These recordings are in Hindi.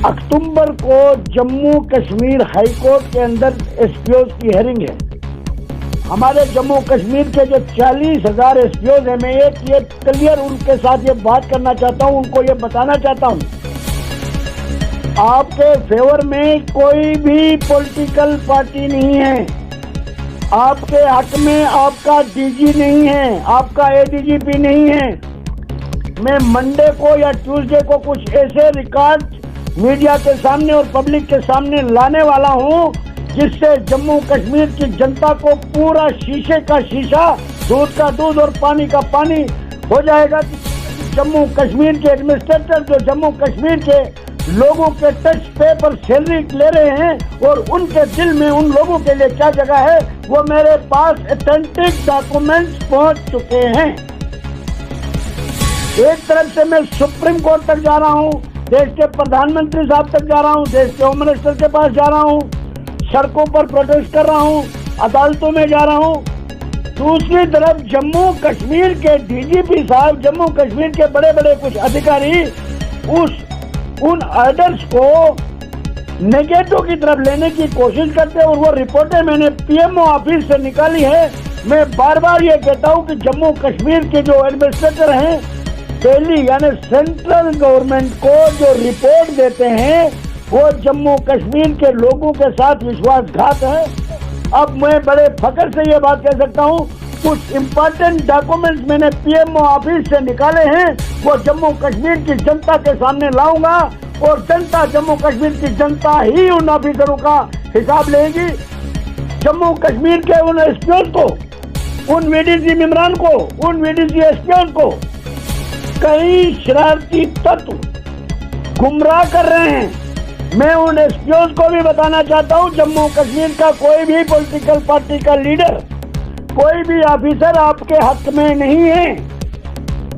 अक्टूबर को जम्मू कश्मीर हाई कोर्ट के अंदर एसपीओज की हेयरिंग है। हमारे जम्मू कश्मीर के जो 40,000 एसपीओज हैं, मैं एक ये क्लियर उनके साथ ये बात करना चाहता हूँ, उनको ये बताना चाहता हूँ, आपके फेवर में कोई भी पॉलिटिकल पार्टी नहीं है। आपके हक में आपका डीजी नहीं है, आपका एडीजीपी नहीं है। मैं मंडे को या ट्यूसडे को कुछ ऐसे रिकॉर्ड मीडिया के सामने और पब्लिक के सामने लाने वाला हूं जिससे जम्मू कश्मीर की जनता को पूरा शीशे का शीशा, दूध का दूध और पानी का पानी हो जाएगा। जम्मू कश्मीर के एडमिनिस्ट्रेटर जो जम्मू कश्मीर के लोगों के टच पे पर सैलरी ले रहे हैं और उनके दिल में उन लोगों के लिए क्या जगह है, वो मेरे पास ऑथेंटिक डॉक्यूमेंट्स पहुंच चुके हैं। एक तरफ से मैं सुप्रीम कोर्ट तक जा रहा हूं, देश के प्रधानमंत्री साहब तक जा रहा हूं, देश के होम मिनिस्टर के पास जा रहा हूं, सड़कों पर प्रोटेस्ट कर रहा हूं, अदालतों में जा रहा हूं। दूसरी तरफ जम्मू कश्मीर के डीजीपी साहब, जम्मू कश्मीर के बड़े बड़े कुछ अधिकारी उन ऑर्डर्स को नेगेटिव की तरफ लेने की कोशिश करते हैं और वो रिपोर्टें मैंने पीएमओ ऑफिस से निकाली है। मैं बार बार ये कहता हूं कि जम्मू कश्मीर के जो एडमिनिस्ट्रेटर हैं, दिल्ली यानी सेंट्रल गवर्नमेंट को जो रिपोर्ट देते हैं, वो जम्मू कश्मीर के लोगों के साथ विश्वासघात है। अब मैं बड़े फख्र से ये बात कह सकता हूँ, कुछ इम्पोर्टेंट डॉक्यूमेंट्स मैंने पीएमओ ऑफिस से निकाले हैं, वो जम्मू कश्मीर की जनता के सामने लाऊंगा और जनता, जम्मू कश्मीर की जनता ही उन ऑफिसरों का हिसाब लेगी। जम्मू कश्मीर के उन एसपीओ को, उन वीडीसी मेंबरान को, उन वीडीसी एसपीओ को कई शरारती तत्व गुमराह कर रहे हैं। मैं उन एसपीओ को भी बताना चाहता हूं, जम्मू कश्मीर का कोई भी पॉलिटिकल पार्टी का लीडर, कोई भी ऑफिसर आपके हक में नहीं है।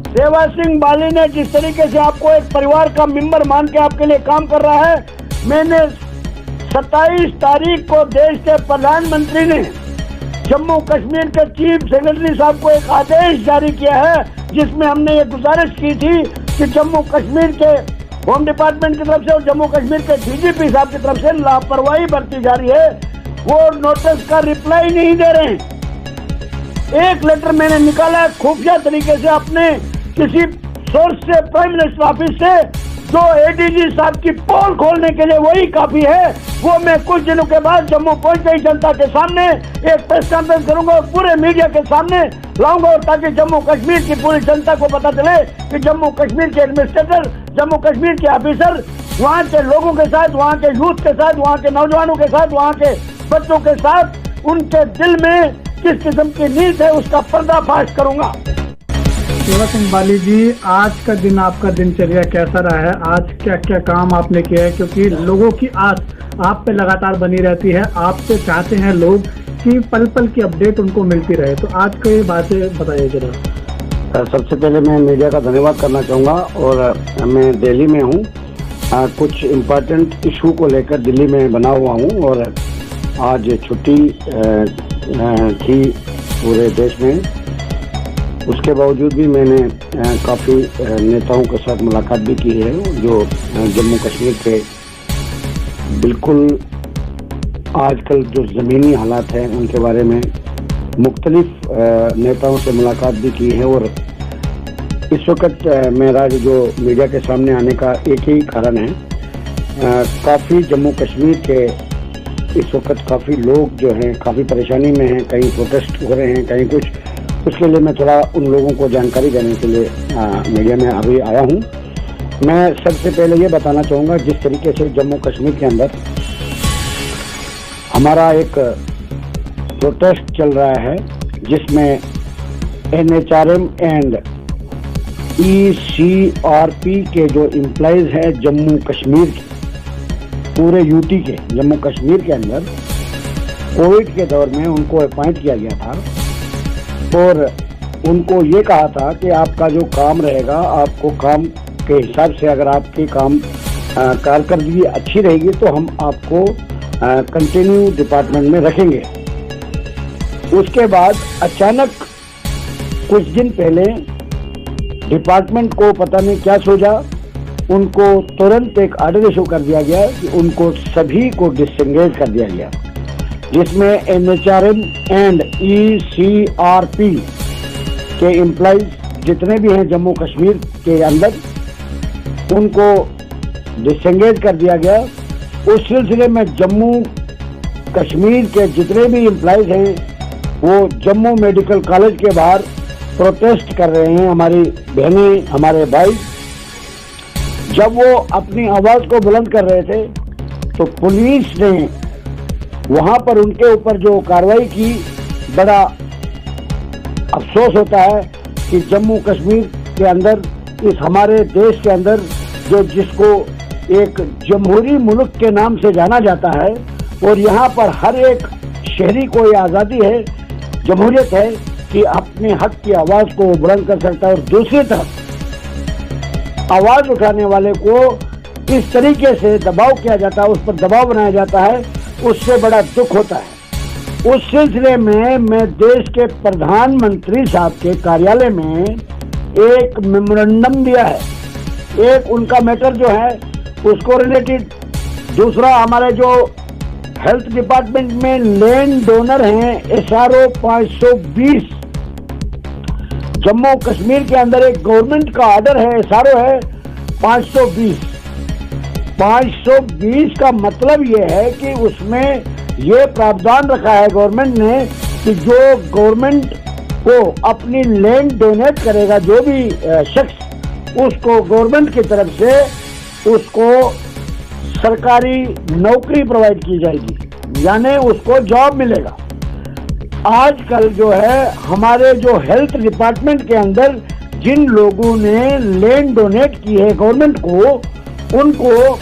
सेवा सिंह बाली ने जिस तरीके से आपको एक परिवार का मेंबर मान के आपके लिए काम कर रहा है, मैंने 27 तारीख को देश के प्रधानमंत्री ने जम्मू कश्मीर के चीफ सेक्रेटरी साहब को एक आदेश जारी किया है, जिसमें हमने ये गुजारिश की थी कि जम्मू कश्मीर के होम डिपार्टमेंट की तरफ से और जम्मू कश्मीर के डीजीपी साहब की तरफ से लापरवाही बरती जा रही है। वो नोटिस का रिप्लाई नहीं दे रहे हैं। एक लेटर मैंने निकाला खुफिया तरीके से अपने किसी सोर्स से, प्राइम मिनिस्टर ऑफिस से, जो एडीजी साहब की पोल खोलने के लिए वही काफी है। वो मैं कुछ दिनों के बाद जम्मू पहुंच गई जनता के सामने एक प्रेस कॉन्फ्रेंस करूंगा और पूरे मीडिया के सामने लाऊंगा, और ताकि जम्मू कश्मीर की पूरी जनता को पता चले कि जम्मू कश्मीर के एडमिनिस्ट्रेटर, जम्मू कश्मीर के ऑफिसर वहाँ के लोगों के साथ, वहाँ के यूथ के साथ, वहाँ के नौजवानों के साथ, वहाँ के बच्चों के साथ उनके दिल में किस किस्म की नींद है उसका पर्दाफाश करूंगा। सेवा सिंह बाली जी, आज का दिन, आपका दिनचर्या कैसा रहा है? आज क्या क्या काम आपने किया है? क्योंकि लोगों की आस आप पे लगातार बनी रहती है, आपसे चाहते हैं लोग कि पल पल की अपडेट उनको मिलती रहे, तो आज की बातें बताइए जरा। सबसे पहले मैं मीडिया का धन्यवाद करना चाहूँगा, और मैं दिल्ली में हूँ, कुछ इम्पोर्टेंट इशू को लेकर दिल्ली में बना हुआ हूँ, और आज छुट्टी थी पूरे देश में। उसके बावजूद भी मैंने काफ़ी नेताओं के साथ मुलाकात भी की है, जो जम्मू कश्मीर के बिल्कुल आजकल जो ज़मीनी हालात हैं उनके बारे में मुख्तलिफ नेताओं से मुलाकात भी की है। और इस वक्त मेरा जो मीडिया के सामने आने का एक ही कारण है, काफ़ी जम्मू कश्मीर के इस वक्त काफ़ी लोग जो हैं काफ़ी परेशानी में हैं, कहीं प्रोटेस्ट हो रहे हैं, कहीं कुछ। उसके लिए मैं थोड़ा उन लोगों को जानकारी देने के लिए मीडिया में अभी आया हूँ। मैं सबसे पहले ये बताना चाहूँगा, जिस तरीके से जम्मू कश्मीर के अंदर हमारा एक प्रोटेस्ट चल रहा है, जिसमें NHRM एंड ECRP के जो एम्प्लॉइज हैं जम्मू कश्मीर के, पूरे यूटी के जम्मू कश्मीर के अंदर कोविड के दौर में उनको अपॉइंट किया गया था, और उनको ये कहा था कि आपका जो काम रहेगा, आपको काम के हिसाब से अगर आपके काम कारकर्दगी अच्छी रहेगी तो हम आपको कंटिन्यू डिपार्टमेंट में रखेंगे। उसके बाद अचानक कुछ दिन पहले डिपार्टमेंट को पता नहीं क्या सोचा, उनको तुरंत एक ऑर्डर इशू कर दिया गया कि उनको सभी को डिसएंगेज कर दिया गया, जिसमें NHRM एंड ECRP के एम्प्लॉइज जितने भी हैं जम्मू कश्मीर के अंदर, उनको डिसएंगेज कर दिया गया। उस सिलसिले में जम्मू कश्मीर के जितने भी एम्प्लॉइज हैं वो जम्मू मेडिकल कॉलेज के बाहर प्रोटेस्ट कर रहे हैं। हमारी बहनें, हमारे भाई, जब वो अपनी आवाज़ को बुलंद कर रहे थे तो पुलिस ने वहाँ पर उनके ऊपर जो कार्रवाई की, बड़ा अफसोस होता है कि जम्मू कश्मीर के अंदर, इस हमारे देश के अंदर, जो जिसको एक जमहूरी मुल्क के नाम से जाना जाता है, और यहाँ पर हर एक शहरी को ये आज़ादी है, जमहूरियत है कि अपने हक की आवाज़ को बुलंद कर सकता है, और दूसरी तरफ आवाज़ उठाने वाले को इस तरीके से दबाव किया जाता है, उस पर दबाव बनाया जाता है, उससे बड़ा दुख होता है। उस सिलसिले में मैं देश के प्रधानमंत्री साहब के कार्यालय में एक मेमोरेंडम दिया है। एक उनका मैटर जो है उसको रिलेटेड, दूसरा हमारे जो हेल्थ डिपार्टमेंट में लैंड डोनर हैं SRO 520, जम्मू कश्मीर के अंदर एक गवर्नमेंट का ऑर्डर है, SRO है 520। 520 का मतलब ये है कि उसमें ये प्रावधान रखा है गवर्नमेंट ने कि जो गवर्नमेंट को अपनी लैंड डोनेट करेगा, जो भी शख्स, उसको गवर्नमेंट की तरफ से उसको सरकारी नौकरी प्रोवाइड की जाएगी, यानी उसको जॉब मिलेगा। आजकल जो है हमारे जो हेल्थ डिपार्टमेंट के अंदर जिन लोगों ने लैंड डोनेट की है गवर्नमेंट को, उनको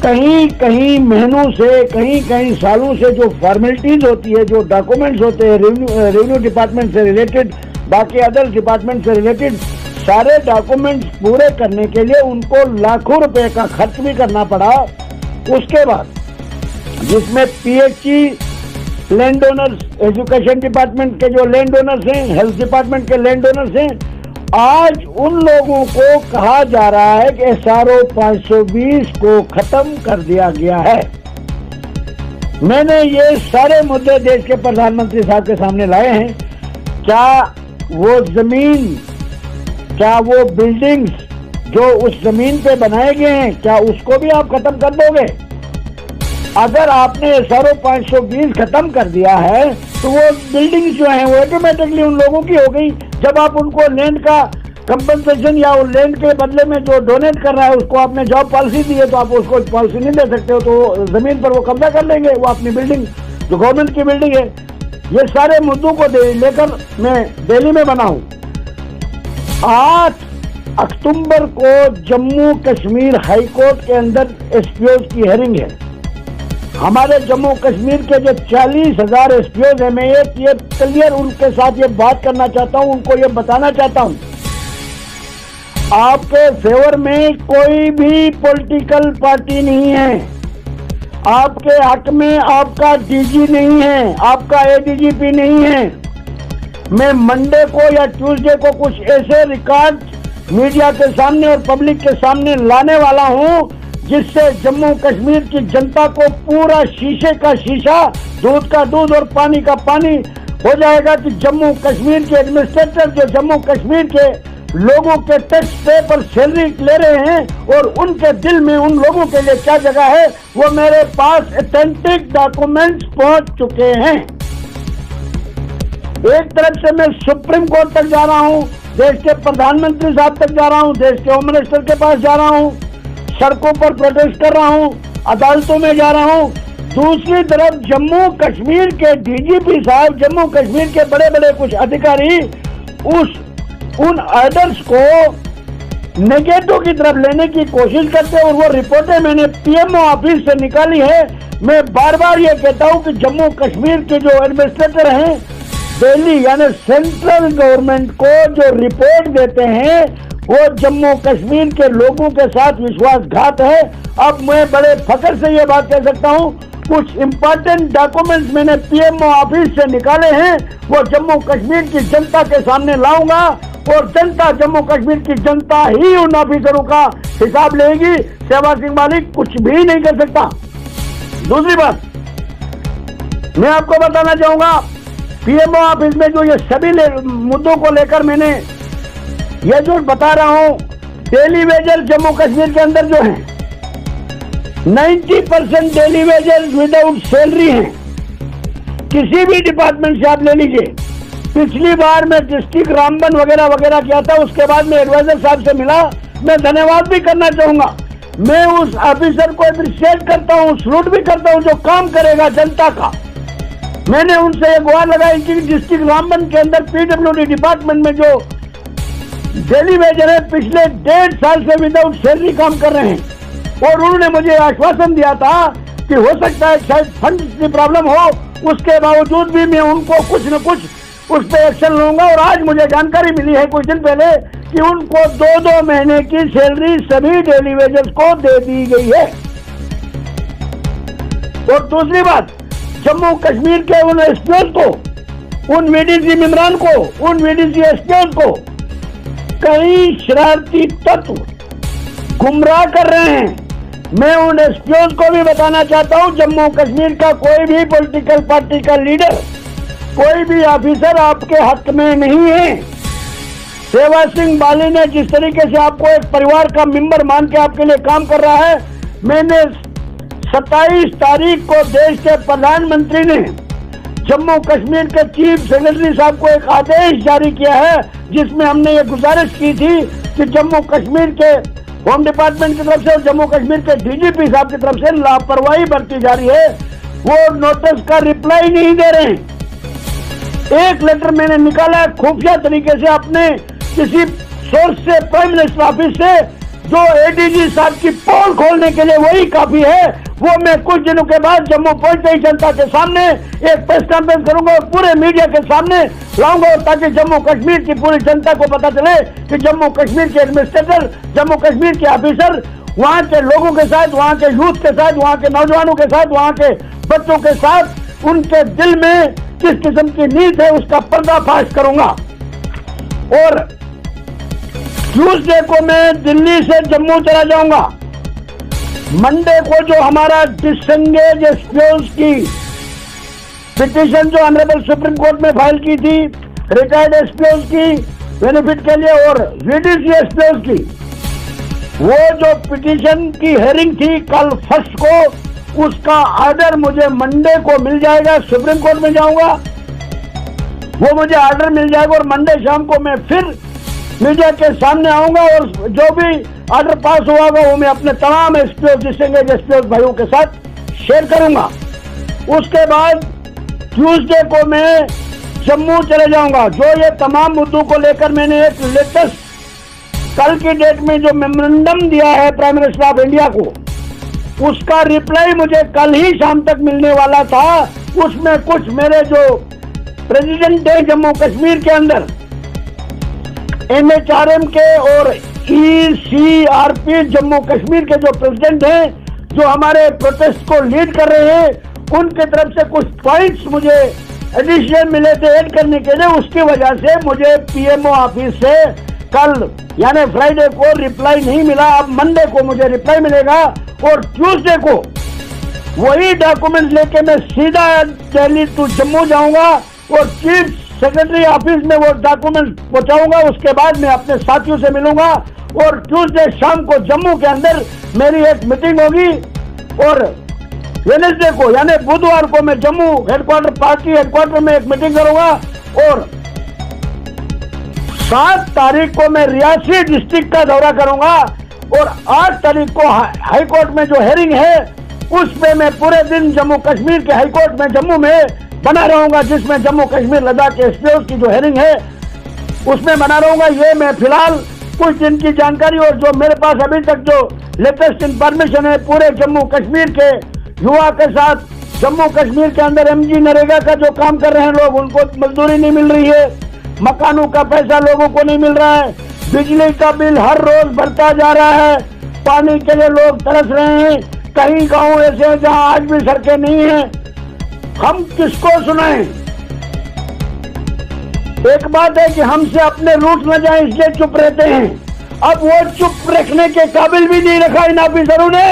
कहीं कहीं महीनों से, कहीं कहीं सालों से जो फॉर्मेलिटीज होती है, जो डॉक्यूमेंट्स होते हैं रेवेन्यू डिपार्टमेंट से रिलेटेड, बाकी अदर डिपार्टमेंट से रिलेटेड, सारे डॉक्यूमेंट्स पूरे करने के लिए उनको लाखों रुपए का खर्च भी करना पड़ा। उसके बाद जिसमें PHE land donors, education department के जो लैंड डोनर्स हैं, हेल्थ डिपार्टमेंट के लैंड डोनर्स हैं, आज उन लोगों को कहा जा रहा है कि SRO 520 को खत्म कर दिया गया है। मैंने ये सारे मुद्दे देश के प्रधानमंत्री साहब के सामने लाए हैं। क्या वो जमीन, क्या वो बिल्डिंग्स जो उस जमीन पे बनाए गए हैं, क्या उसको भी आप खत्म कर दोगे? अगर आपने SRO 520 खत्म कर दिया है तो वो बिल्डिंग्स जो हैं वो ऑटोमेटिकली उन लोगों की हो गई। जब आप उनको लैंड का कंपनसेशन या लैंड के बदले में जो डोनेट कर रहा है उसको आपने जॉब पॉलिसी दी है, तो आप उसको पॉलिसी नहीं दे सकते हो, तो जमीन पर वो कब्जा कर लेंगे, वो अपनी बिल्डिंग जो गवर्नमेंट की बिल्डिंग है। ये सारे मुद्दों को लेकर मैं दिल्ली में बना हूँ। 8 अक्टूबर को जम्मू कश्मीर हाई कोर्ट के अंदर SPOs की हेयरिंग है। हमारे जम्मू कश्मीर के जो 40,000 SPOs हैं, मैं एक ये क्लियर उनके साथ ये बात करना चाहता हूँ, उनको ये बताना चाहता हूँ, आपके फेवर में कोई भी पॉलिटिकल पार्टी नहीं है, आपके हक में आपका DG नहीं है, आपका ADGP नहीं है। मैं मंडे को या ट्यूसडे को कुछ ऐसे रिकॉर्ड मीडिया के सामने और पब्लिक के सामने लाने वाला हूँ जिससे जम्मू कश्मीर की जनता को पूरा शीशे का शीशा, दूध का दूध और पानी का पानी हो जाएगा कि जम्मू कश्मीर के एडमिनिस्ट्रेटर जो जम्मू कश्मीर के लोगों के टैक्स पे पर सैलरी ले रहे हैं और उनके दिल में उन लोगों के लिए क्या जगह है, वो मेरे पास ऑथेंटिक डॉक्यूमेंट्स पहुंच चुके हैं। एक तरफ से मैं सुप्रीम कोर्ट तक जा रहा हूं, देश के प्रधानमंत्री साहब तक जा रहा हूं, देश के होम मिनिस्टर के पास जा रहा हूं, सड़कों पर प्रोटेस्ट कर रहा हूं, अदालतों में जा रहा हूं। दूसरी तरफ जम्मू कश्मीर के DGP साहब, जम्मू कश्मीर के बड़े बड़े कुछ अधिकारी उन ऑर्डर्स को नेगेटिव की तरफ लेने की कोशिश करते हैं और वो रिपोर्टें मैंने PMO ऑफिस से निकाली है। मैं बार बार ये कहता हूं कि जम्मू कश्मीर के जो एडमिनिस्ट्रेटर हैं दिल्ली यानी सेंट्रल गवर्नमेंट को जो रिपोर्ट देते हैं वो जम्मू कश्मीर के लोगों के साथ विश्वासघात है। अब मैं बड़े फख्र से ये बात कह सकता हूँ, कुछ इंपॉर्टेंट डॉक्यूमेंट्स मैंने PMO ऑफिस से निकाले हैं, वो जम्मू कश्मीर की जनता के सामने लाऊंगा और जनता, जम्मू कश्मीर की जनता ही उन ऑफिसरों का हिसाब लेगी। शहबाज सिंह बाली कुछ भी नहीं कर सकता। दूसरी बात मैं आपको बताना चाहूंगा, पीएमओ ऑफिस में जो ये सभी मुद्दों को लेकर मैंने ये जो बता रहा हूं, डेली वेजर जम्मू कश्मीर के अंदर जो है 90% डेली वेजर विदाउट सैलरी हैं। किसी भी डिपार्टमेंट से आप ले लीजिए। पिछली बार मैं डिस्ट्रिक्ट रामबन वगैरह वगैरह किया था, उसके बाद मैं एडवाइजर साहब से मिला, मैं धन्यवाद भी करना चाहूंगा। मैं उस ऑफिसर को अप्रिशिएट करता हूं, सलूट भी करता हूं जो काम करेगा जनता का। मैंने उनसे एक गुहार लगाई कि डिस्ट्रिक्ट रामबन के अंदर पीडब्ल्यूडी डिपार्टमेंट में जो डेली वेजर है पिछले 1.5 साल से विदाउट सैलरी काम कर रहे हैं। और उन्होंने मुझे आश्वासन दिया था कि हो सकता है शायद फंड की प्रॉब्लम हो, उसके बावजूद भी मैं उनको कुछ न कुछ उस पर एक्शन लूंगा। और आज मुझे जानकारी मिली है कुछ दिन पहले कि उनको 2-2 महीने की सैलरी सभी डेली वेजर्स को दे दी गई है। और दूसरी बात, जम्मू कश्मीर के उन एसपीओ को, उन वीडीसी मेंबरान को, उन वीडीसी एसपीओ को कई शरारती तत्व गुमराह कर रहे हैं। मैं उन एसपीओ को भी बताना चाहता हूं, जम्मू कश्मीर का कोई भी पॉलिटिकल पार्टी का लीडर, कोई भी ऑफिसर आपके हक में नहीं है। शहबाज सिंह बाली ने जिस तरीके से आपको एक परिवार का मेंबर मान के आपके लिए काम कर रहा है, मैंने 27 तारीख को देश के प्रधानमंत्री ने जम्मू कश्मीर के चीफ सेक्रेटरी साहब को एक आदेश जारी किया है, जिसमें हमने ये गुजारिश की थी कि जम्मू कश्मीर के होम डिपार्टमेंट की तरफ से और जम्मू कश्मीर के डीजीपी साहब की तरफ से लापरवाही बरती जा रही है। वो नोटिस का रिप्लाई नहीं दे रहे हैं। एक लेटर मैंने निकाला है खुफिया तरीके से अपने किसी सोर्स से, प्राइम मिनिस्टर ऑफिस से, जो एडीजी साहब की पोल खोलने के लिए वही काफी है। वो मैं कुछ दिनों के बाद जम्मू पहुंचते ही जनता के सामने एक प्रेस कॉन्फ्रेंस करूंगा और पूरे मीडिया के सामने लाऊंगा, ताकि जम्मू कश्मीर की पूरी जनता को पता चले कि जम्मू कश्मीर के एडमिनिस्ट्रेटर, जम्मू कश्मीर के ऑफिसर वहां के लोगों के साथ, वहां के यूथ के साथ, वहां के नौजवानों के साथ, वहां के बच्चों के साथ उनके दिल में किस किस्म की नीयत है उसका पर्दाफाश करूंगा। और ट्यूसडे को मैं दिल्ली से जम्मू चला जाऊंगा। मंडे को जो हमारा डिसएंगेज एसपीओज की पिटीशन जो ऑनरेबल सुप्रीम कोर्ट में फाइल की थी, रिटायर्ड एसपीओज की बेनिफिट के लिए और वीडीसी एसपीओज की, वो जो पिटीशन की हेयरिंग थी कल 1 को, उसका ऑर्डर मुझे मंडे को मिल जाएगा। सुप्रीम कोर्ट में जाऊंगा, वो मुझे ऑर्डर मिल जाएगा और मंडे शाम को मैं फिर मीडिया के सामने आऊंगा और जो भी ऑर्डर पास हुआ होगा वो मैं अपने तमाम एसपीओ, डिसएंगेज एसपीओ भाइयों के साथ शेयर करूंगा। उसके बाद ट्यूसडे को मैं जम्मू चले जाऊंगा। जो ये तमाम मुद्दों को लेकर मैंने एक लेटेस्ट कल की डेट में जो मेमोरेंडम दिया है प्राइम मिनिस्टर ऑफ इंडिया को, उसका रिप्लाई मुझे कल ही शाम तक मिलने वाला था। उसमें कुछ मेरे जो प्रेसिडेंट है जम्मू कश्मीर के अंदर, MHRM के और ECRP जम्मू कश्मीर के जो प्रेसिडेंट हैं, जो हमारे प्रोटेस्ट को लीड कर रहे हैं, उनके तरफ से कुछ पॉइंट्स मुझे एडिशन मिले थे ऐड करने के लिए। उसकी वजह से मुझे पीएमओ ऑफिस से कल यानी फ्राइडे को रिप्लाई नहीं मिला। अब मंडे को मुझे रिप्लाई मिलेगा और ट्यूसडे को वही डॉक्यूमेंट लेके मैं सीधा दिल्ली टू जम्मू जाऊंगा और चीफ सेक्रेटरी ऑफिस में वो डॉक्यूमेंट पहुंचाऊंगा। उसके बाद मैं अपने साथियों से मिलूंगा और ट्यूसडे शाम को जम्मू के अंदर मेरी एक मीटिंग होगी और वेडनेसडे को यानी बुधवार को मैं जम्मू हेडक्वार्टर, पार्टी हेडक्वार्टर में एक मीटिंग करूंगा और 7 तारीख को मैं रियासी डिस्ट्रिक्ट का दौरा करूंगा और 8 तारीख को हाई कोर्ट में जो हेयरिंग है उसमें मैं पूरे दिन जम्मू कश्मीर के हाई कोर्ट में जम्मू में बना रहूंगा, जिसमें जम्मू कश्मीर लद्दाख के एसपीओ की जो हेयरिंग है उसमें बना रहूंगा। ये मैं फिलहाल कुछ दिन की जानकारी और जो मेरे पास अभी तक जो लेटेस्ट इंफॉर्मेशन है पूरे जम्मू कश्मीर के युवा के साथ, जम्मू कश्मीर के अंदर MG नरेगा का जो काम कर रहे हैं लोग, उनको मजदूरी नहीं मिल रही है, मकानों का पैसा लोगों को नहीं मिल रहा है, बिजली का बिल हर रोज बढ़ता जा रहा है, पानी के लिए लोग तरस रहे हैं, कई गांव ऐसे हैं जहां आज भी सड़कें नहीं है। हम किसको सुनाएं? एक बात है कि हमसे अपने रूट न जाए इसलिए चुप रहते हैं। अब वो चुप रखने के काबिल भी नहीं रखा इन ऑफिसरों ने।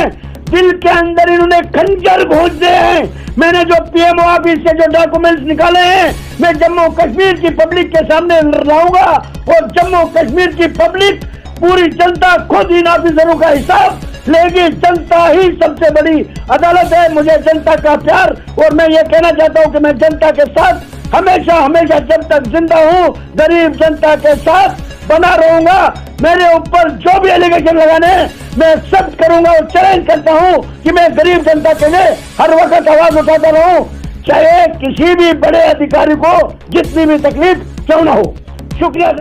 दिल के अंदर इन्होंने खंजर घोंच दिए हैं। मैंने जो पीएमओ ऑफिस से जो डॉक्यूमेंट्स निकाले हैं, मैं जम्मू कश्मीर की पब्लिक के सामने लाऊंगा और जम्मू कश्मीर की पब्लिक, पूरी जनता खुद इन ऑफिसरों का हिसाब लेगी। जनता ही सबसे बड़ी अदालत है। मुझे जनता का प्यार, और मैं ये कहना चाहता हूँ कि मैं जनता के साथ हमेशा हमेशा जब तक जिंदा हूँ गरीब जनता के साथ बना रहूंगा। मेरे ऊपर जो भी एलिगेशन लगाने मैं एक्सेप्ट करूंगा और चैलेंज करता हूं कि मैं गरीब जनता के लिए हर वक्त आवाज उठाता रहूं, चाहे किसी भी बड़े अधिकारी को जितनी भी तकलीफ क्यों ना हो। शुक्रिया।